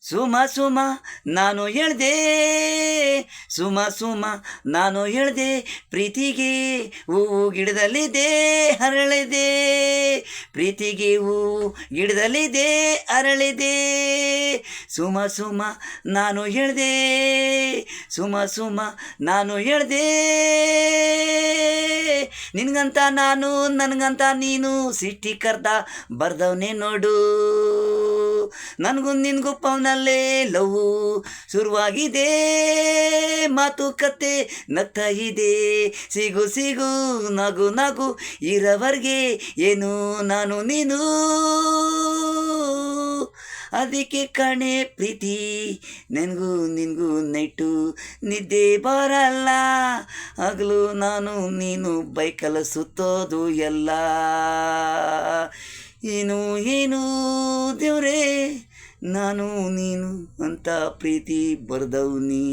ಸುಮ ಸುಮ ನಾನು ಹೇಳ್ದೆ, ಸುಮ ನಾನು ಹೇಳ್ದೆ, ಪ್ರೀತಿಗೆ ಹೂವು ಗಿಡದಲ್ಲಿದೆ ಅರಳಿದೆ, ಪ್ರೀತಿಗೆ ಹೂವು ಗಿಡದಲ್ಲಿದೆ ಅರಳಿದೆ. ಸುಮ ನಾನು ಹೇಳ್ದೆ, ಸುಮ ನಾನು ಹೇಳ್ದೆ, ನಿನ್ಗಂತ ನಾನು ನನಗಂತ ನೀನು ಸೃಷ್ಟಿಕರ್ತ ಬರ್ದವನೇ ನೋಡು. ನನಗೂ ನಿನಗೂ ಪವನಲ್ಲೇ ಲವ್ ಶುರುವಾಗಿದೆ, ಮಾತುಕತೆ ನಗ್ತಾ ಇದೆ, ಸಿಗು ನಗು ಇರೋವರೆಗೆ ಏನು ನಾನು ನೀನು. ಅದಕ್ಕೆ ಕಣೆ ಪ್ರೀತಿ ನಿನಗೂ ನೈಟು ನಿದ್ದೆ ಬರಲ್ಲ, ಹಗಲು ನಾನು ನೀನು ಬೈಕಲ್ಲ ಸುತ್ತೋದು ಎಲ್ಲ. ಏನು ದೇವ್ರೇ, ನಾನು ನೀನು ಅಂತ ಪ್ರೀತಿ ಬರ್ದವ್ನಿ.